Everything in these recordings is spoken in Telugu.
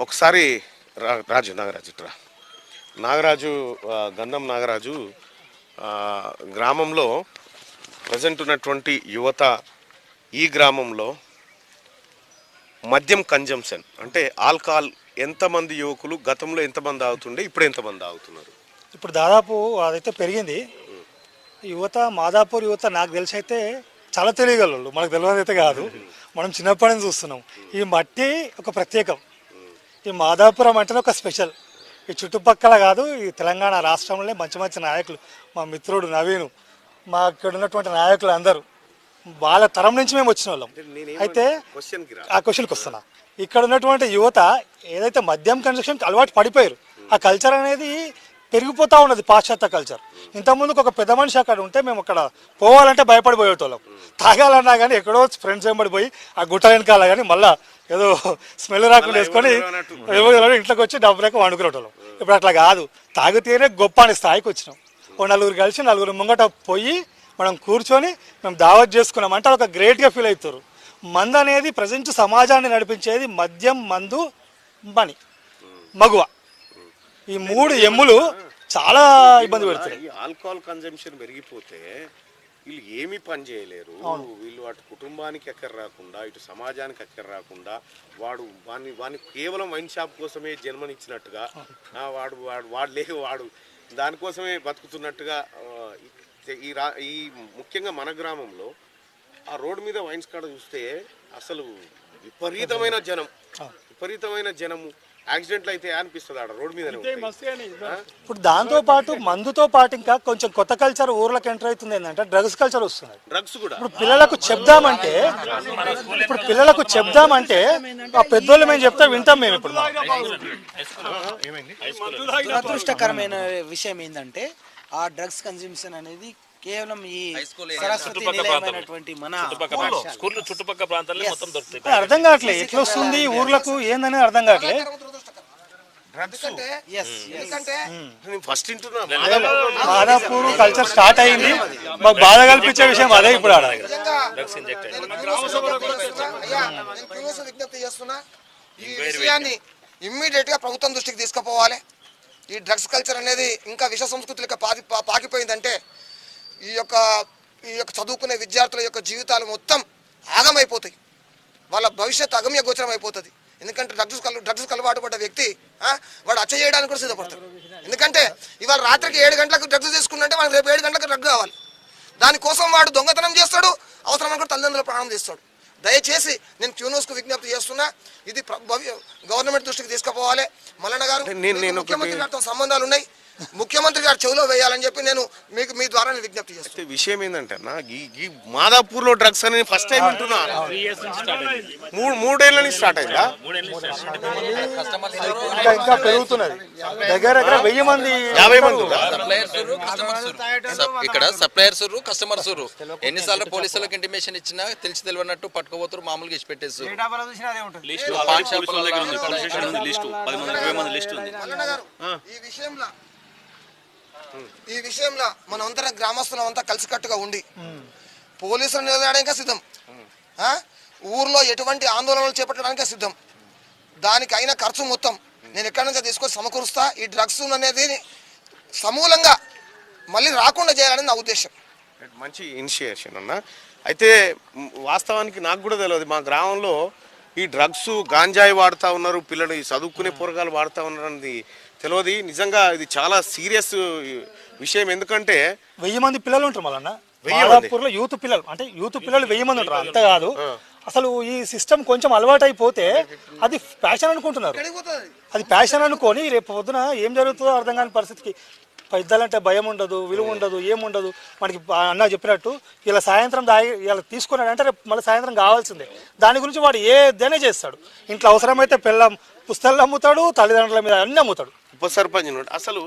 ఒకసారి నాగరాజు గంధం నాగరాజు గ్రామంలో ప్రజెంట్ ఉన్నటువంటి యువత ఈ గ్రామంలో మద్యం కన్జంప్షన్ అంటే ఆల్కహాల్ ఎంతమంది యువకులు గతంలో ఎంతమంది తాగుతుండే ఇప్పుడు ఎంతమంది తాగుతున్నారు? ఇప్పుడు దాదాపు అదైతే పెరిగింది. యువత మాదాపూర్ యువత నాకు తెలిసి అయితే చాలా తెలియగలరు, మనకు తెలియదు అయితే కాదు. మనం చిన్నప్పటి నుంచి చూస్తున్నాం. ఈ మట్టి ఒక ప్రత్యేకం. ఈ మాదాపురం అంటేనే ఒక స్పెషల్. ఈ చుట్టుపక్కల కాదు, ఈ తెలంగాణ రాష్ట్రంలో మంచి మంచి నాయకులు, మా మిత్రుడు నవీను, మా ఇక్కడ ఉన్నటువంటి నాయకులు అందరూ వాళ్ళ తరం నుంచి మేము వచ్చిన వాళ్ళం. అయితే ఆ క్వశ్చన్కి వస్తున్నా. ఇక్కడ ఉన్నటువంటి యువత ఏదైతే మద్యం కన్జంప్షన్కి అలవాటు పడిపోయారు, ఆ కల్చర్ అనేది పెరిగిపోతూ ఉన్నది, పాశ్చాత్య కల్చర్. ఇంతకుముందుకు ఒక పెద్ద మనిషి అక్కడ ఉంటే మేము అక్కడ పోవాలంటే భయపడిపోయేటోళ్ళం. తాగాలన్నా కానీ ఎక్కడో ఫ్రెండ్స్ వెంబడిపోయి ఆ గుట్ట వెనకాల కానీ మళ్ళీ ఏదో స్మెల్ రాకుండా వేసుకొని ఇంట్లోకి వచ్చి డబ్బు లేక వండుకునేటోళ్ళం. ఇప్పుడు అట్లా కాదు, తాగితేనే గొప్ప అనే స్థాయికి వచ్చినాం. ఓ నలుగురు కలిసి నలుగురు ముంగట పోయి మనం కూర్చొని మేము దావత్ చేసుకున్నాం అంటే ఒక గ్రేట్గా ఫీల్ అవుతారు. మందు అనేది ప్రజెంట్ సమాజాన్ని నడిపించేది మద్యం, మందు, మని, మగువ. ఈ మూడు ఎమ్ములు చాలా ఇబ్బంది పెడతాయి. ఆల్కహాల్ కన్జంప్షన్ పెరిగిపోతే వీళ్ళు ఏమీ పని చేయలేరు. వీళ్ళు అటు కుటుంబానికి ఎక్కర రాకుండా ఇటు సమాజానికి ఎక్కర రాకుండా వాడిని కేవలం వైన్ షాప్ కోసమే జన్మనిచ్చినట్టుగా వాడు దానికోసమే బతుకుతున్నట్టుగా ఈ ముఖ్యంగా మన గ్రామంలో ఆ రోడ్డు మీద వైన్స్ కాడ చూస్తే అసలు విపరీతమైన జనము. యాక్సిడెంట్లు అయితే అనిపిస్తుంది ఆడ రోడ్ మీద. ఇప్పుడు దాంతో పాటు మందుతో పాటు ఇంకా కొంచెం కొత్త కల్చర్ ఊర్లకు ఎంటర్ అవుతుంది ఏంటంటే డ్రగ్స్ కల్చర్ వస్తుంది. డ్రగ్స్ కూడా ఇప్పుడు పిల్లలకు చెప్దామంటే ఆ పెద్దోళ్ళు మేము చెప్తా వింటాం మేము. ఇప్పుడు దురదృష్టకరమైన విషయం ఏంటంటే ఆ డ్రగ్స్ కన్జ్యూమ్షన్ అనేది కేవలం ఈ సరస్వతి నిలయమైనటువంటి మన చుట్టుపక్కల ప్రాంతాల్లో మొత్తం దొరుకుతాయి. అర్థం కావట్లేదు ఎట్లా వస్తుంది ఊర్లకు ఏందనేది అర్థం కావట్లేదు. మాదాపూర్ కల్చర్ స్టార్ట్ అయింది, మాకు బాధ కల్పించే విషయం అదే. ఇప్పుడు విజ్ఞప్తి చేస్తున్నా, ఈ విషయాన్ని ఇమ్మీడియట్ గా ప్రభుత్వం దృష్టికి తీసుకుపోవాలి. ఈ డ్రగ్స్ కల్చర్ అనేది ఇంకా విష సంస్కృతులకు పాకిపోయిందంటే ఈ యొక్క చదువుకునే విద్యార్థుల యొక్క జీవితాలు మొత్తం ఆగమైపోతాయి, వాళ్ళ భవిష్యత్తు అగమ్య గోచరం అయిపోతుంది. ఎందుకంటే డ్రగ్స్ అలవాటు పడ్డ వ్యక్తి వాడు హత్య చేయడానికి కూడా సిద్ధపడతాడు. ఎందుకంటే ఇవాళ రాత్రికి 7 గంటలకు డ్రగ్స్ తీసుకున్నంటే మనకు రేపు 7 గంటలకు డ్రగ్ కావాలి. దానికోసం వాడు దొంగతనం చేస్తాడు, అవసరం అనుకుంటే తల్లిదండ్రుల ప్రాణం తీస్తాడు. దయచేసి నేను క్యూన్యూస్కు విజ్ఞప్తి చేస్తున్నా, ఇది గవర్నమెంట్ దృష్టికి తీసుకుపోవాలి. మల్లన్న గారు, ముఖ్యమంత్రి గారితో సంబంధాలు ఉన్నాయి, ముఖ్యమంత్రి గారు చెవిలో వేయాలని చెప్పి నేను మీకు మీ ద్వారా విజ్ఞప్తి చేస్తాను. విషయం ఏంటంటే ఈ మాదాపూర్ లో డ్రగ్స్ అనేది ఫస్ట్ టైం వింటున్నా. 3 ఏళ్ళ నుంచి స్టార్ట్ అయిందా? ఇంకా పెరుగుతున్నది. దగ్గర 1000 మంది 50 మంది ఇక్కడ సప్లయర్స్, కస్టమర్స్. ఎన్నిసార్లు పోలీసులకు ఇంటిమేషన్ ఇచ్చినా తెలిసి తెలియనట్టు పట్టుకోబోతున్నారు, మామూలుగా ఇచ్చి పెట్టేసి. ఈ విషయంలో మనం అంతా గ్రామస్తులం అంతా కలిసికట్టుగా ఉండి పోలీసులు నిలదడానికి సిద్ధం, ఊర్లో ఎటువంటి ఆందోళనలు చేపట్టడానికి సిద్ధం. దానికి అయిన ఖర్చు మొత్తం నేను ఎక్కడి నుంచి తీసుకొని సమకూరుస్తా. ఈ డ్రగ్స్ అనేది సమూలంగా మళ్ళీ రాకుండా చేయాలని నా ఉద్దేశం. మంచి ఇనిషియేషన్ అన్న. అయితే వాస్తవానికి నాకు కూడా తెలియదు, మా గ్రామంలో ఈ డ్రగ్స్ గాంజాయి వాడుతూ ఉన్నారు పిల్లలు, ఈ చదువుకునే పోరగాలు వాడుతూ ఉన్నారు అన్నది తెలియదు. నిజంగా ఇది చాలా సీరియస్ విషయం. ఎందుకంటే 1000 మంది పిల్లలు ఉంటారు మళ్ళీ మాదాపూర్లో. యూత్ పిల్లలు 1000 మంది ఉంటారు. అంతే కాదు, అసలు ఈ సిస్టమ్ కొంచెం అలవాటు అయిపోతే అది ప్యాషన్ అనుకుంటున్నారు. అది ప్యాషన్ అనుకొని రేపు పొద్దున ఏం జరుగుతుందో అర్థం కాని పరిస్థితికి. పెద్దలంటే భయం ఉండదు, విలువ ఉండదు, ఏముండదు. మనకి అన్న చెప్పినట్టు ఇలా సాయంత్రం ఇలా తీసుకున్నాడు అంటే రేపు మళ్ళీ సాయంత్రం కావాల్సిందే. దాని గురించి వాడు ఏదైనా చేస్తాడు. ఇంట్లో అవసరమైతే పుస్తకాలు అమ్ముతాడు, తల్లిదండ్రుల మీద అన్ని అమ్ముతాడు. ఉప సర్పంచ్ అసలు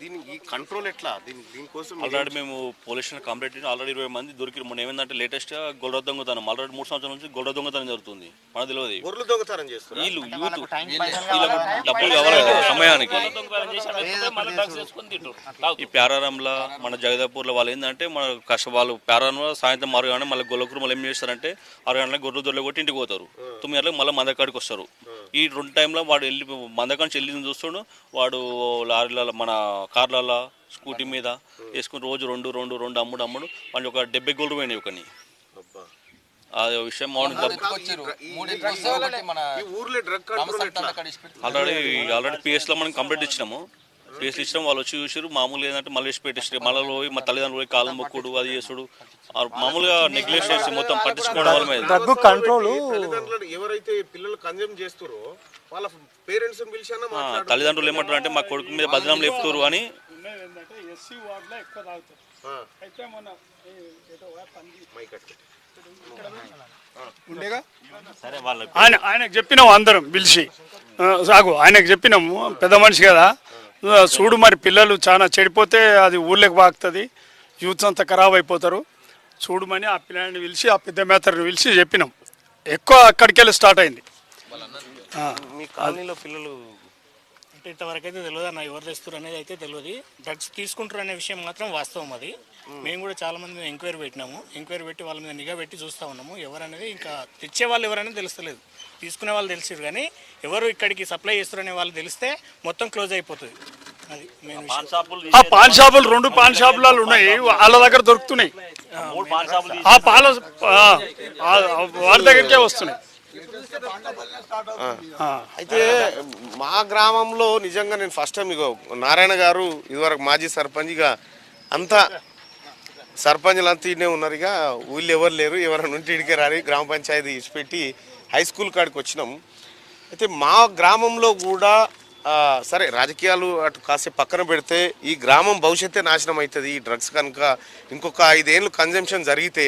దీని ఈ కంట్రోల్ ఎట్లా దీనికోసం ఆల్రెడీ మేము పోలీస్ స్టేషన్ కంప్లైంట్ చేసి ఆల్రెడీ 20 మంది దొరికి మొన్న ఏమైందంటే లేటెస్ట్ గొర్రె దొంగతనం ఆల్రెడీ 3 సంవత్సరాల నుంచి గొర్రె దొంగతనం జరుగుతుంది మనకు తెలియదు గొర్రెలు దొంగతనం చేస్తారు వీళ్ళు యూత్ వీళ్ళకు డబ్బులు కావాలి కదా సమయానికి ఈ ప్యారారంలో మన జగదాపూర్లో వాళ్ళు ఏంటంటే మన వాళ్ళు ప్యారారంలో సాయంత్రం 6 గంటలకు మళ్ళీ గొల్లకురు మళ్ళీ ఏం చేస్తారంటే 6 గంటలకు గొర్రెలు దొరలు కొట్టి ఇంటికి పోతారు 9 గంటలకు మళ్ళీ మందకాడికి వస్తారు ఈ 2 టైంలో వాడు వెళ్ళి మందకాడి నుంచి వెళ్ళి చూస్తాడు వాడు లారీల మన కార్లలో స్కూటీ మీద వేసుకుని రోజు రెండు అమ్ముడు వాడిని ఒక 70 గోల్డ్ పోయినాయి ఒకని ఆ విషయం ఆల్రెడీ పిఎస్లో మనం కంప్లైంట్ ఇచ్చినాము పిఎస్లు ఇచ్చినాం వాళ్ళు వచ్చి చూసారు మామూలుగా ఏంటంటే మళ్ళీ వేసి పెట్టేసి మళ్ళీ పోయి మా తల్లిదండ్రులు పోయి కాలం మొక్కుడు అది చేసుడు మామూలుగా నెగ్లెక్ట్ చేసి మొత్తం పట్టించుకోవడం వాళ్ళ మీద డ్రగ్ కంట్రోల్ తల్లిదండ్రులు ఎవరైతే పిల్లలు కన్జ్యూమ్ చేస్తారో వాళ్ళ పేరెంట్స్ పిలిచానా తల్లిదండ్రులు ఏమంటారు అంటే మా కొడుకు మీద బదనాం లేపుతారు అని ఆయనకు చెప్పినాము అందరం పిలిచి సాగు ఆయనకు చెప్పినాము పెద్ద మనిషి కదా చూడు మరి పిల్లలు చాలా చెడిపోతే అది ఊళ్ళకి బాగుతుంది యూత్ అంతా ఖరాబ్ అయిపోతారు చూడమని ఆ పిల్లని పిలిచి ఆ పెద్ద మేతర్ని పిలిచి చెప్పినాం ఎక్కువ అక్కడికి వెళ్ళి స్టార్ట్ అయింది మీ కాలనీలో పిల్లలు అంటే ఇంతవరకు అయితే తెలియదు అన్న ఎవరు తెస్తారు అనేది అయితే తెలియదు డ్రగ్స్ తీసుకుంటారు అనే విషయం మాత్రం వాస్తవం అది మేము కూడా చాలా మంది మీద ఎంక్వైరీ పెట్టినాము ఎంక్వైరీ పెట్టి వాళ్ళ మీద నిఘా పెట్టి చూస్తూ ఉన్నాము ఎవరనేది ఇంకా తెచ్చే వాళ్ళు ఎవరనేది తెలుస్తలేదు తీసుకునే వాళ్ళు తెలిసారు కానీ ఎవరు ఇక్కడికి సప్లై చేస్తారు అనే వాళ్ళు తెలిస్తే మొత్తం క్లోజ్ అయిపోతుంది అది మెయిన్ విషయం ఆ పాన్ షాపులు 2 పాన్ షాపులు ఉన్నాయి వాళ్ళ దగ్గర దొరుకుతున్నాయి ఆ పాల వాళ్ళ దగ్గరికే వస్తున్నాయి అయితే మా గ్రామంలో నిజంగా నేను ఫస్ట్ టైం ఇగో నారాయణ గారు ఇదివరకు మాజీ సర్పంచ్గా అంతా సర్పంచ్లు అంతా ఇన్నే ఉన్నారు ఇక ఊళ్ళో ఎవరు లేరు ఎవరైనా ఉంటే ఇడికే రాని గ్రామ పంచాయతీ ఇచ్చిపెట్టి హై స్కూల్ కాడికి వచ్చినాం అయితే మా గ్రామంలో కూడా సరే రాజకీయాలు అటు కాసేపు పక్కన పెడితే ఈ గ్రామం భవిష్యత్తే నాశనం అవుతుంది ఈ డ్రగ్స్ కనుక ఇంకొక 5 ఏళ్ళు కన్జంప్షన్ జరిగితే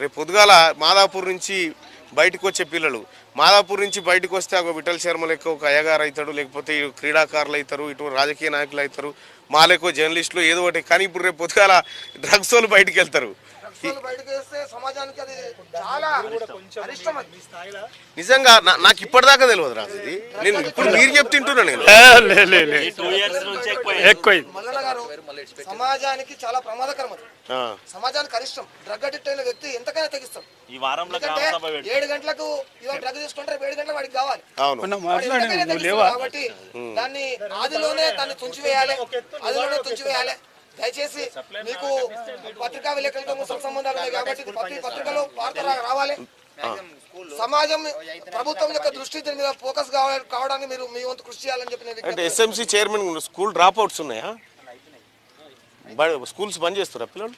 రేపు పొద్దుగాల మాదాపూర్ నుంచి బయటకు వచ్చే పిల్లలు మాదాపూర్ నుంచి బయటకు వస్తే ఒక విఠల్ శర్మ లెక్క ఒక అయ్యగారు అవుతాడు లేకపోతే క్రీడాకారులు అవుతారు ఇటు రాజకీయ నాయకులు అవుతారు మా లెక్క జర్నలిస్టులు ఏదో ఒకటి కానీ ఇప్పుడు రేపు పొద్దుగాల డ్రగ్స్ వాళ్ళు బయటకు వెళ్తారు నిజంగా నాకు ఇప్పటిదాకా తెలియదు రాజు ఇది నేను ఇప్పుడు మీరు చెప్తుంటున్నా నేను సమాజానికి చాలా ప్రమాదకరం అది సమాజానికి అరిష్టం డ్రగ్ అడిక్ట్ అయిన వ్యక్తి ఎంతకైనా తెగిస్తాం ఈ వారంలో 7 గంటలకు డ్రగ్ తీసుకుంటే 7 గంటలకు వాడికి కావాలి కాబట్టి దాన్ని దాన్ని తుంచివేయాలి దయచేసి దయచేసి మీకు పత్రికా విలేకరులతో సంబంధాలు ఉన్నాయి కాబట్టి పత్రికలో వార్త రావాలి సమాజం ప్రభుత్వం యొక్క దృష్టి దీని మీద ఫోకస్ కావడానికి మీరు మీ వంతు కృషి చేయాలని చెప్పిన అంటే SMC chairman school drop outs ఉన్నాయా స్కూల్స్ బంద్ చేస్తారా పిల్లలు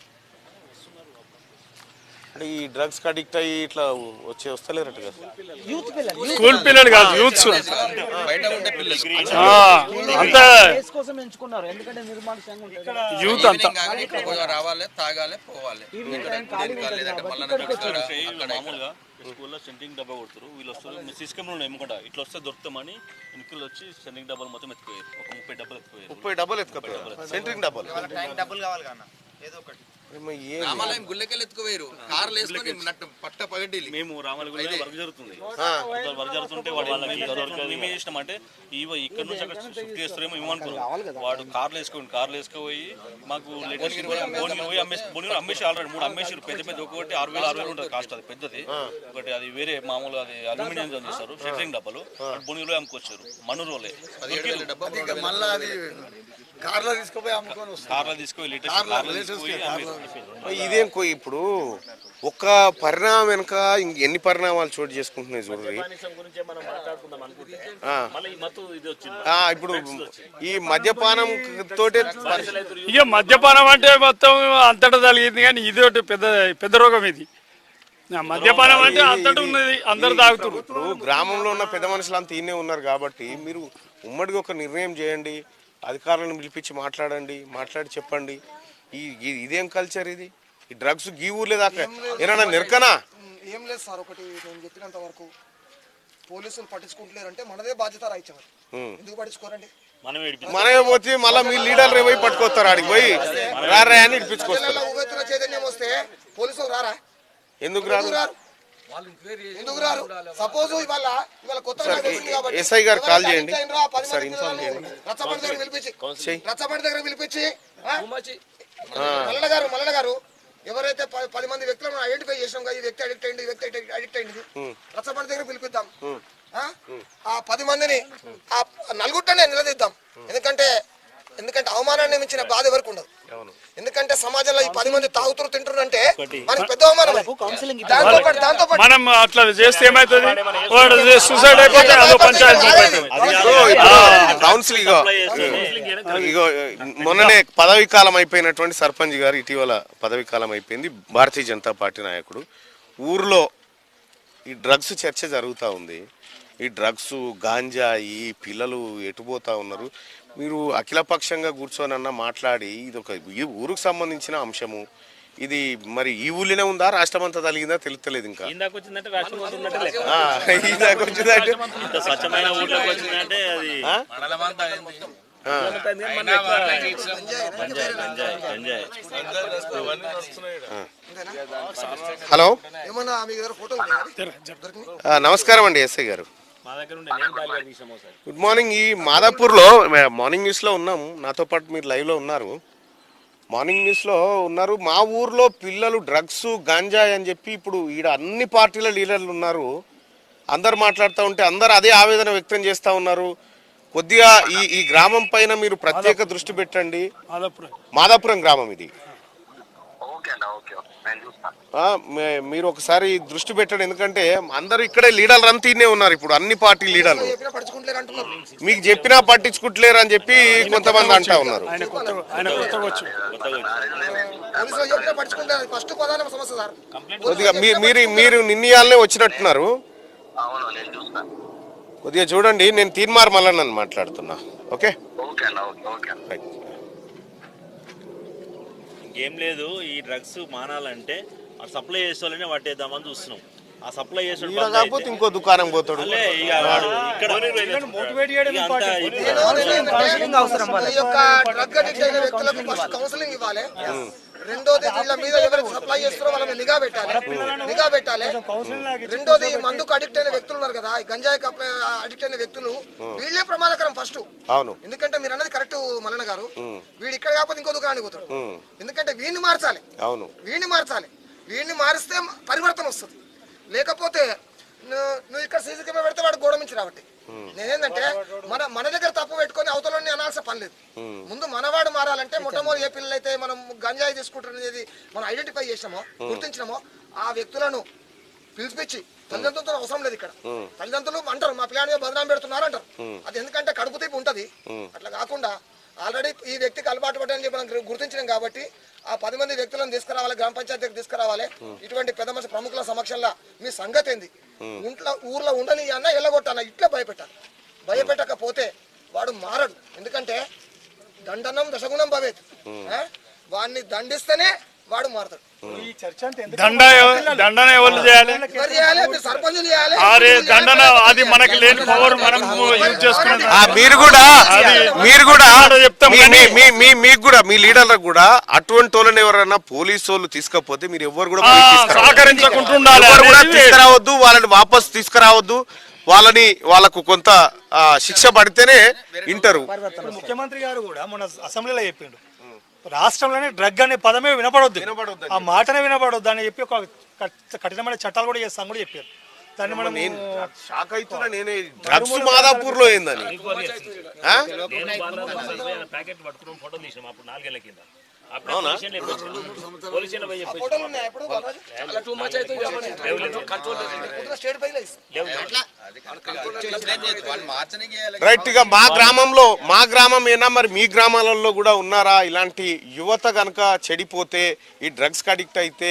అంటే ఈ డ్రగ్స్ అడిక్ట్ అయ్యి ఇట్లా వస్తలేరట కదా స్కూల్ పిల్లలు కాదు యూత్స్ అంతా యూత్ అంతా రావాలి తాగాలి పోవాలి మామూలుగా స్కూల్లో సెంటింగ్ డబ్బా కొడుతారు వీళ్ళు వస్తారు సిస్టమ్లో ఎమ్ముకుంటా ఇట్లా వస్తే దొరుకుతామని ఇంటికి వచ్చి సెంటింగ్ డబ్బాలు మొత్తం ఎత్తుకోయారు ఒక 30 డబ్బాలు ఎత్తుకోయారు 30 డబ్బాలు ఎత్తుకోయారు సెంటింగ్ డబ్బాలు కావాలి కన్నా ఏదో ఒకటి రామాలయం గుళ్ళకెళ్ళి ఎత్తుకోవేరు కార్లు వేసుకొని పట్ట పగడ్డి మేము రామాలయం వర్క్ జరుగుతుంది వర్క్ జరుగుతుంటే వాడు మేము ఏం చేసినామంటే ఇక్కడ నుంచి అక్కడ షిఫ్ట్ చేస్తారేమో ఏమనుకున్నాం వాడు కార్లు వేసుకుపోయి మాకు లేటెస్ట్ అమ్మేసి ఆల్రెడీ 3 అమ్మేసారు పెద్ద ఒకటి 6,000 ఉంటుంది కాస్ట్ అది పెద్దది ఒకటి అది వేరే మామూలుగా అది అల్యూమినియం చేస్తారు షెట్రింగ్ డబ్బాలు బొనిలో అమ్ముకొచ్చారు మనూరులే కార్లో తీసుకుపోయి లేటెస్ట్ ఇదేం ఇప్పుడు ఒక్క పరిణామం వెనుక ఎన్ని పరిణామాలు చోటు చేసుకుంటున్నాయి చూడండి ఇప్పుడు ఈ మద్యపానం తోటే ఇక మద్యపానం అంటే మొత్తం అంతటా జరిగింది కానీ ఇది ఒకటి పెద్ద రోగం ఇది మద్యపానం అంటే అంతటా ఉన్నది అందరు తాగుతారు ఇప్పుడు గ్రామంలో ఉన్న పెద్ద మనుషులు అంతా ఈయనే ఉన్నారు కాబట్టి మీరు ఉమ్మడిగా ఒక నిర్ణయం చేయండి అధికారులను పిలిపించి మాట్లాడి చెప్పండి ఇదేం కల్చర్ ఇది ఈ డ్రగ్స్ గీ ఊర్లే దాకా ఏమన్నా నిరకనా ఏం లేదు సార్ ఒకటి నేను చెప్పినంత వరకు పోలీసులు పట్టించుకుంటలేరంటే మనదే బాధ్యత రాయించారు ఎందుకు పట్టించుకోరండి మనమే పోతే మళ్ళీ మీ లీడర్లు పోయి పట్టుకొస్తారు ఆడికి పోయి రారా అని ఇడిపించుకొస్తారు. ఉవ్వెత్తున చైతన్యం వస్తే పోలీసులు రారా? ఎందుకు రారు? ఎందుకు రారు? సపోజ్ ఇవాళ కొత్తగా తెలిసింది కాబట్టి ఎస్ఐ గారు కాల్ చేయండి ఎవరైతే సార్, ఇన్ఫార్మ్ చేయండి. రచ్చబండి దగ్గర పిలిపించి ఆ. మల్లన్న గారు ఎవరైతే 10 మంది వ్యక్తులను ఐడెంటిఫై చేసినాం కదా, ఈ వ్యక్తి అడిక్ట్ అయింది, ఈ వ్యక్తి అడిక్ట్ అయింది, రచ్చబండి దగ్గర పిలిపిద్దాం. ఆ 10 మందిని ఆ నలుగురినే నిలదీద్దాం. ఎందుకంటే అవమానాన్ని మించిన బాధ ఎవరికి ఉండదు. ఎందుకంటే సమాజంలో ఈ 10 మంది తాగుతురు తింటున్నారంటే మనకి పెద్ద అవమానం. దాంతో మనం అట్లా చేస్తే ఏమైతుంది, వాడు సూసైడ్ అయిపోతే అదో పంచాయతీ కౌన్సిల్ ఇగో మొన్ననే పదవీ కాలం అయిపోయినటువంటి సర్పంచ్ గారు ఇటీవల పదవీ కాలం అయిపోయింది. భారతీయ జనతా పార్టీ నాయకుడు. ఊర్లో ఈ డ్రగ్స్ చర్చ జరుగుతూ ఉంది. ఈ డ్రగ్స్ గాంజా ఈ పిల్లలు ఎటుపోతా ఉన్నారు. మీరు అఖిలపక్షంగా కూర్చొనన్నా మాట్లాడి ఇది ఒక ఈ ఊరుకు సంబంధించిన అంశము, ఇది మరి ఈ ఊళ్ళోనే ఉందా రాష్ట్రం అంతా తలిగిందా తెలుస్తలేదు. ఇంకా ఇందాక వచ్చిందంటే రాష్ట్రం వచ్చిందంటే ఇందాక వచ్చిందంటే స్వచ్ఛమైన ఊళ్ళోకి వచ్చిందంటే అది హలో ఏమన్నా మీ దగ్గర ఫోటోలు నమస్కారం అండి ఎస్ఐ గారు. Good morning. ఈ మాదాపూర్లో మార్నింగ్ న్యూస్లో ఉన్నాము, నాతో పాటు మీరు లైవ్లో ఉన్నారు, మార్నింగ్ న్యూస్లో ఉన్నారు. మా ఊర్లో పిల్లలు డ్రగ్స్ గంజాయి అని చెప్పి ఇప్పుడు ఈడ అన్ని పార్టీల లీడర్లు ఉన్నారు, అందరు మాట్లాడుతూ ఉంటే అందరు అదే ఆవేదన వ్యక్తం చేస్తూ ఉన్నారు. కొద్దిగా ఈ గ్రామం పైన మీరు ప్రత్యేక దృష్టి పెట్టండి. మాదాపురం గ్రామం ఇది. మీరు ఒకసారి దృష్టి పెట్టండి, ఎందుకంటే అందరూ ఇక్కడే లీడర్లు అంతా ఇన్నే ఉన్నారు ఇప్పుడు, అన్ని పార్టీ లీడర్లు. మీకు చెప్పినా పట్టించుకుంటలేరు అని చెప్పి కొంతమంది అంటా ఉన్నారు. కొద్దిగా మీరు నిన్నయాలనే వచ్చినట్టున్నారు. కొద్దిగా చూడండి, నేను తీన్మార్ మల్లన్నని మాట్లాడుతున్నా. Okay right. ఇంకేం లేదు, ఈ డ్రగ్స్ మానాలంటే సప్లై చేసేవాళ్ళనే పట్టేద్దామని చూస్తున్నాం. ఆ సప్లై కాకపోతే ఇంకో దుకాణం పోతాడు. కౌన్సిలింగ్ ఇవ్వాలి. రెండోది వీళ్ళ మీద ఎవరైతే సప్లై చేస్తారో వాళ్ళని నిఘా పెట్టాలి. రెండోది మందుకు అడిక్ట్ అయిన వ్యక్తులు ఉన్నారు కదా, గంజాయికి అడిక్ట్ అయిన వ్యక్తులు, వీళ్ళే ప్రమాదకరం ఫస్ట్. అవును, ఎందుకంటే మీరు అన్నది కరెక్ట్ మల్లన్న గారు. వీడు ఇక్కడ కాకపోతే ఇంకో దుకాణానికి పోతాడు. ఎందుకంటే వీడిని మార్చాలి. అవును, వీడిని మారిస్తే పరివర్తన వస్తుంది. లేకపోతే నువ్వు ఇక్కడ సీసీ కెమెరా పెడితే వాడు గోడ మించి రావట్టి. నేనేంటంటే మన దగ్గర తప్పు పెట్టుకొని అవతలని అనాల్సిన పని లేదు. ముందు మనవాడు మారాలంటే మొట్టమొదటి ఏ పిల్లలైతే మనం గంజాయి తీసుకుంటున్నది మనం ఐడెంటిఫై చేసినామో, గుర్తించినామో, ఆ వ్యక్తులను పిలిపించి, తల్లిదండ్రులతో అవసరం లేదు ఇక్కడ. తల్లిదండ్రులు అంటారు మా పిల్లాని బదనాం పెడుతున్నారు అంటారు. అది ఎందుకంటే కడుపు తీపి ఉంటది. అట్లా కాకుండా ఆల్రెడీ ఈ వ్యక్తికి అలవాటు పడ్డని చెప్పి మనం గుర్తించినాం కాబట్టి ఆ 10 మంది వ్యక్తులను తీసుకురావాలి, గ్రామ పంచాయతీ దగ్గర తీసుకురావాలి. ఇటువంటి పెద్ద మంచి ప్రముఖుల సమక్షంలో మీ సంగతి ఏంది, ఊర్లో ఉండని అన్న ఎల్లగొట్టాన ఇట్లా భయపెట్టకపోతే వాడు మారడు. ఎందుకంటే దండనం దశగుణం భవేత్. వాడిని దండిస్తేనే వాడు మారతాడు. దండన ఎవరు చేయాలి? దండన అది మనకి లేని పవర్ మనం యూజ్ చేసుకున్నాం. మీరు కూడా మీకు కూడా మీ లీడర్లకు కూడా అటువంటి వాళ్ళని ఎవరైనా పోలీసు వాళ్ళు తీసుకపోతే మీరు ఎవరు కూడా తీసుకురావద్దు, వాళ్ళని వాపస్ తీసుకురావద్దు. వాళ్ళకు కొంత శిక్ష పడితేనే వింటారు. ముఖ్యమంత్రి గారు కూడా మన అసెంబ్లీలో చెప్పిండు, రాష్ట్రంలోనే డ్రగ్ అనే పదమే వినపడొద్దు, ఆ మాటనే వినపడొద్దు అని చెప్పి ఒక కఠినమైన చట్టాలు కూడా చేస్తాం కూడా చెప్పారు. దాన్ని మనం షాక్ అవుతున్నా నేనే. డ్రగ్స్ మాదాపూర్ లో ఏందని రైట్ గా మా గ్రామం ఏనా మరి మీ గ్రామాలలో కూడా ఉన్నారా ఇలాంటి యువత గనక చెడిపోతే, ఈ డ్రగ్స్ కి అడిక్ట్ అయితే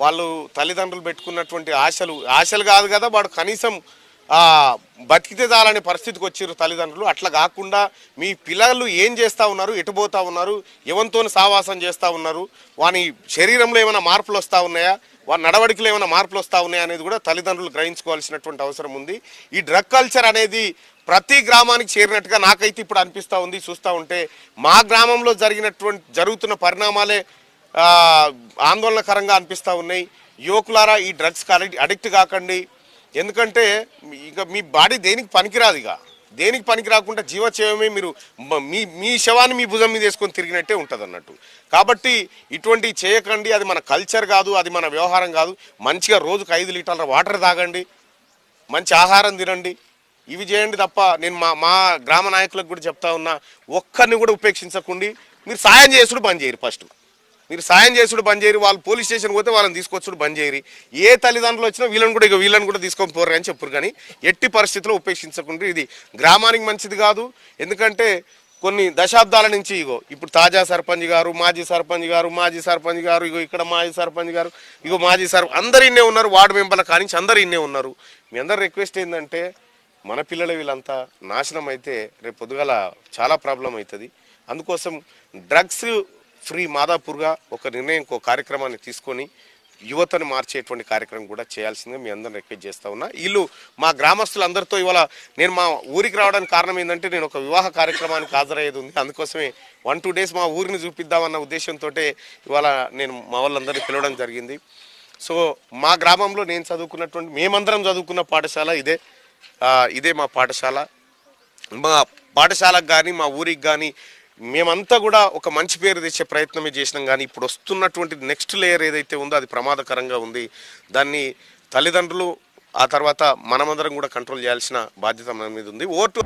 వాళ్ళు తల్లిదండ్రులు పెట్టుకున్నటువంటి ఆశలు కాదు కదా, వాడు కనీసం బతికితే చాలనే పరిస్థితికి వచ్చారు తల్లిదండ్రులు. అట్లా కాకుండా మీ పిల్లలు ఏం చేస్తూ ఉన్నారు, ఎటుపోతూ ఉన్నారు, ఎవరితో సావాసం చేస్తూ ఉన్నారు, వాని శరీరంలో ఏమైనా మార్పులు వస్తూ ఉన్నాయా, వారి నడవడికలు ఏమైనా మార్పులు వస్తూ ఉన్నాయి అనేది కూడా తల్లిదండ్రులు గ్రహించుకోవాల్సినటువంటి అవసరం ఉంది. ఈ డ్రగ్ కల్చర్ అనేది ప్రతి గ్రామానికి చేరినట్టుగా నాకైతే ఇప్పుడు అనిపిస్తూ ఉంది. చూస్తూ ఉంటే మా గ్రామంలో జరుగుతున్న పరిణామాలే ఆందోళనకరంగా అనిపిస్తూ ఉన్నాయి. యువకులారా, ఈ డ్రగ్స్కి అడిక్ట్ కాకండి. ఎందుకంటే ఇక మీ బాడీ దేనికి పనికిరాదు. ఇక దేనికి పనికి రాకుండా జీవచేవమే మీరు మీ శవాన్ని మీ భుజం మీద వేసుకొని తిరిగినట్టే ఉంటుంది అన్నట్టు. కాబట్టి ఇటువంటివి చేయకండి. అది మన కల్చర్ కాదు, అది మన వ్యవహారం కాదు. మంచిగా రోజుకు 5 లీటర్ల వాటర్ తాగండి, మంచి ఆహారం తినండి, ఇవి చేయండి తప్ప నేను మా గ్రామ నాయకులకు కూడా చెప్తా ఉన్నా, ఒక్కరిని కూడా ఉపేక్షించకండి. మీరు సాయం చేసుడు బంద్ చేయరు. ఫస్ట్ మీరు సాయం చేసుడు బంద్ చేయరు. వాళ్ళు పోలీస్ స్టేషన్ పోతే వాళ్ళని తీసుకొచ్చుడు బంద్ చేయరు. ఏ తల్లిదండ్రులు వచ్చినా వీళ్ళని కూడా తీసుకొని పోరు అని చెప్పారు. కానీ ఎట్టి పరిస్థితుల్లో ఉపేక్షించకుండా. ఇది గ్రామానికి మంచిది కాదు. ఎందుకంటే కొన్ని దశాబ్దాల నుంచి ఇప్పుడు తాజా సర్పంచ్ గారు, మాజీ సర్పంచ్ గారు, ఇక్కడ మాజీ సర్పంచ్ గారు, మాజీ అందరు ఇన్నే ఉన్నారు. వార్డు మెంబర్ల కానించి అందరు ఇన్నే ఉన్నారు. మీ అందరు రిక్వెస్ట్ ఏంటంటే మన పిల్లలు వీళ్ళంతా నాశనం అయితే రేపు పొద్దుగాల చాలా ప్రాబ్లం అవుతుంది. అందుకోసం డ్రగ్స్ ఫ్రీ మాదాపూర్గా ఒక నిర్ణయం, ఒక కార్యక్రమాన్ని తీసుకొని యువతను మార్చేటువంటి కార్యక్రమం కూడా చేయాల్సిందిగా మీ అందరిని రిక్వెస్ట్ చేస్తూ ఉన్నా. వీళ్ళు మా గ్రామస్తులందరితో ఇవాళ నేను మా ఊరికి రావడానికి కారణం ఏంటంటే నేను ఒక వివాహ కార్యక్రమానికి హాజరయ్యేది ఉంది. అందుకోసమే 1-2 డేస్ మా ఊరిని చూపిద్దామన్న ఉద్దేశంతో ఇవాళ నేను మా వాళ్ళందరినీ పిలవడం జరిగింది. సో మా గ్రామంలో నేను చదువుకున్నటువంటి, మేమందరం చదువుకున్న పాఠశాల ఇదే మా పాఠశాల. మా పాఠశాలకు కానీ మా ఊరికి కానీ మేమంతా కూడా ఒక మంచి పేరు తెచ్చే ప్రయత్నమే చేసినాం. కానీ ఇప్పుడు వస్తున్నటువంటి నెక్స్ట్ లేయర్ ఏదైతే ఉందో అది ప్రమాదకరంగా ఉంది. దాన్ని తల్లిదండ్రులు, ఆ తర్వాత మనమందరం కూడా కంట్రోల్ చేయాల్సిన బాధ్యత మన మీద ఉంది. ఓటు